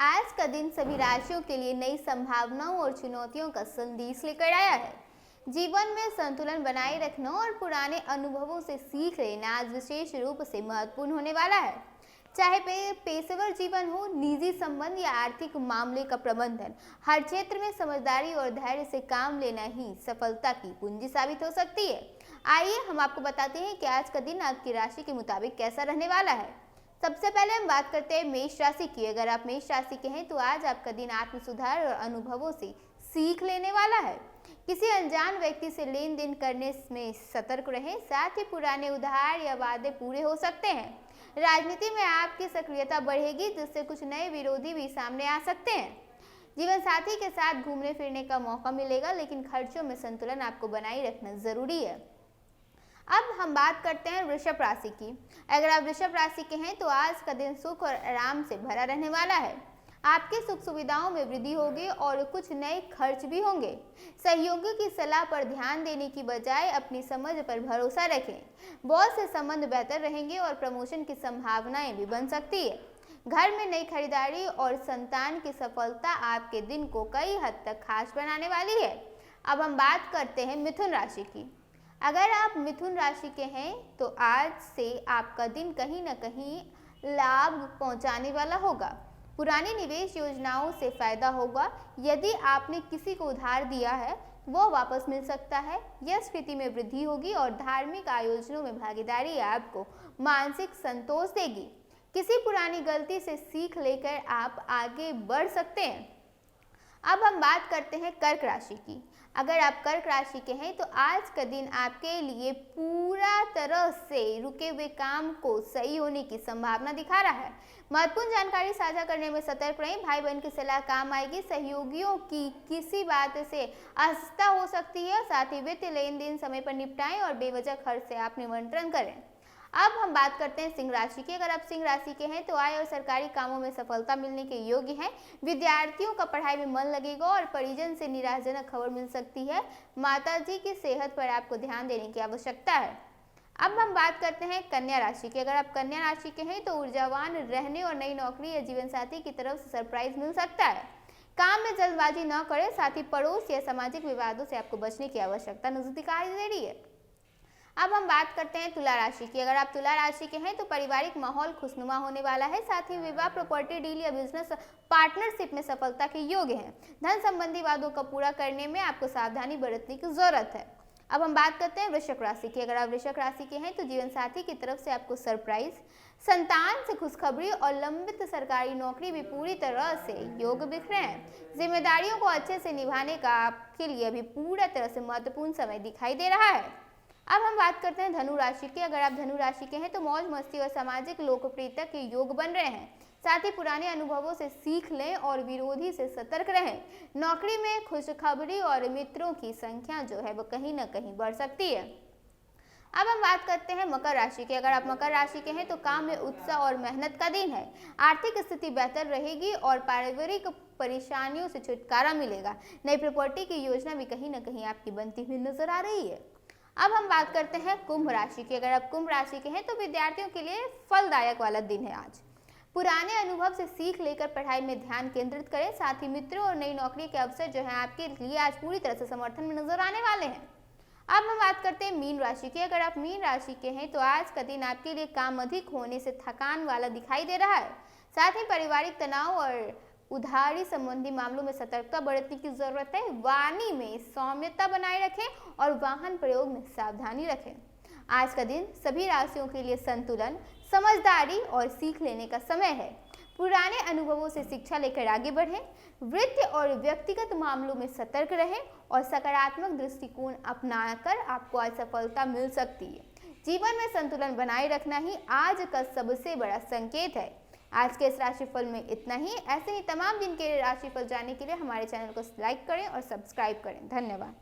आज का दिन सभी राशियों के लिए नई संभावनाओं और चुनौतियों का संदेश लेकर आया है। जीवन में संतुलन बनाए रखना और पुराने अनुभवों से सीख लेना आज विशेष रूप से महत्वपूर्ण होने वाला है। चाहे पेशेवर जीवन हो, निजी संबंध या आर्थिक मामले का प्रबंधन, हर क्षेत्र में समझदारी और धैर्य से काम लेना ही सफलता की कुंजी साबित हो सकती है। आइए हम आपको बताते हैं कि आज का दिन आपकी राशि के मुताबिक कैसा रहने वाला है। सबसे पहले हम बात करते हैं मेष राशि की। अगर आप मेष राशि के हैं तो आज आपका दिन आत्म सुधार और अनुभवों से सीख लेने वाला है। किसी अनजान व्यक्ति से लेन देन करने में सतर्क रहें, साथ ही पुराने उधार या वादे पूरे हो सकते हैं। राजनीति में आपकी सक्रियता बढ़ेगी, जिससे कुछ नए विरोधी भी सामने आ सकते हैं। जीवन साथी के साथ घूमने फिरने का मौका मिलेगा, लेकिन खर्चों में संतुलन आपको बनाए रखना जरूरी है। अब हम बात करते हैं वृषभ राशि की। अगर आप वृषभ राशि के हैं तो आज का दिन सुख और आराम से भरा रहने वाला है। आपके सुख सुविधाओं में वृद्धि होगी और कुछ नए खर्च भी होंगे। सहयोगियों की सलाह पर ध्यान देने की बजाय अपनी समझ पर भरोसा रखें। बॉस से संबंध बेहतर रहेंगे और प्रमोशन की संभावनाएं भी बन सकती है। घर में नई खरीदारी और संतान की सफलता आपके दिन को कई हद तक खास बनाने वाली है। अब हम बात करते हैं मिथुन राशि की। अगर आप मिथुन राशि के हैं तो आज से आपका दिन कहीं न कहीं लाभ पहुंचाने वाला होगा। पुरानी निवेश योजनाओं से फायदा होगा। यदि आपने किसी को उधार दिया है वो वापस मिल सकता है। यह स्थिति में वृद्धि होगी और धार्मिक आयोजनों में भागीदारी आपको मानसिक संतोष देगी। किसी पुरानी गलती से सीख लेकर आप आगे बढ़ सकते हैं। अब हम बात करते हैं कर्क राशि की। अगर आप कर्क राशि के हैं तो आज का दिन आपके लिए पूरा तरह से रुके हुए काम को सही होने की संभावना दिखा रहा है। महत्वपूर्ण जानकारी साझा करने में सतर्क रहें। भाई बहन की सलाह काम आएगी। सहयोगियों की किसी बात से असहजता हो सकती है। साथ ही वित्तीय लेन देन समय पर निपटाएं और बेवजह खर्च से आप नियंत्रण करें। अब हम बात करते हैं सिंह राशि की। अगर आप सिंह राशि के हैं तो आय और सरकारी कामों में सफलता मिलने के योग्य हैं। विद्यार्थियों का पढ़ाई में मन लगेगा और परिजन से निराशाजनक खबर मिल सकती है। माताजी की सेहत पर आपको ध्यान देने की आवश्यकता है। अब हम बात करते हैं कन्या राशि की। अगर आप कन्या राशि के हैं तो ऊर्जावान रहने और नई नौकरी या जीवन साथी की तरफ से सरप्राइज मिल सकता है। काम में जल्दबाजी न करें। साथ ही पड़ोस या सामाजिक विवादों से आपको बचने की आवश्यकता नजर दिखाई दे रही है। अब हम बात करते हैं तुला राशि की। अगर आप तुला राशि के हैं तो पारिवारिक माहौल खुशनुमा होने वाला है। साथ ही विवाह, प्रॉपर्टी डील या बिजनेस पार्टनरशिप में सफलता के योग्य हैं। धन संबंधी वादों का पूरा करने में आपको सावधानी बरतने की जरूरत है। अब हम बात करते हैं वृश्चिक राशि की। अगर आप वृश्चिक राशि के हैं तो जीवन साथी की तरफ से आपको सरप्राइज, संतान से खुशखबरी और लंबित सरकारी नौकरी भी पूरी तरह से योग दिख रहे हैं। जिम्मेदारियों को अच्छे से निभाने का आपके लिए अभी पूरा तरह से महत्वपूर्ण समय दिखाई दे रहा है। अब हम बात करते हैं धनु राशि की। अगर आप धनु राशि के हैं तो मौज मस्ती और सामाजिक लोकप्रियता के योग बन रहे हैं। साथ ही पुराने अनुभवों से सीख लें और विरोधी से सतर्क रहें। नौकरी में खुशखबरी और मित्रों की संख्या जो है वो कहीं ना कहीं बढ़ सकती है। अब हम बात करते हैं मकर राशि की। अगर आप मकर राशि के हैं तो काम में उत्साह और मेहनत का दिन है। आर्थिक स्थिति बेहतर रहेगी और पारिवारिक परेशानियों से छुटकारा मिलेगा। नई प्रॉपर्टी की योजना भी कहीं ना कहीं आपकी बनती हुई नजर आ रही है। अब हम बात करते हैं कुंभ राशि की। अगर आप कुंभ राशि के हैं तो विद्यार्थियों के लिए फलदायक वाला दिन है आज। पुराने अनुभव से सीख लेकर पढ़ाई में ध्यान केंद्रित करें। साथ ही मित्रों और नई नौकरी के अवसर जो है आपके लिए आज पूरी तरह से समर्थन में नजर आने वाले हैं। अब हम बात करते हैं मीन राशि की। अगर आप मीन राशि के हैं तो आज का दिन आपके लिए काम अधिक होने से थकान वाला दिखाई दे रहा है। साथ ही पारिवारिक तनाव और उधारी संबंधी मामलों में सतर्कता बरतने की जरूरत है। वाणी में सौम्यता बनाए रखें और वाहन प्रयोग में सावधानी रखें। आज का दिन सभी राशियों के लिए संतुलन, समझदारी और सीख लेने का समय है। पुराने अनुभवों से शिक्षा लेकर आगे बढ़ें। वृत्ति और व्यक्तिगत मामलों में सतर्क रहें और सकारात्मक दृष्टिकोण अपनाकर आपको आज सफलता मिल सकती है। जीवन में संतुलन बनाए रखना ही आज का सबसे बड़ा संकेत है। आज के इस राशिफल में इतना ही। ऐसे ही तमाम दिन के राशिफल जानने के लिए हमारे चैनल को लाइक करें और सब्सक्राइब करें। धन्यवाद।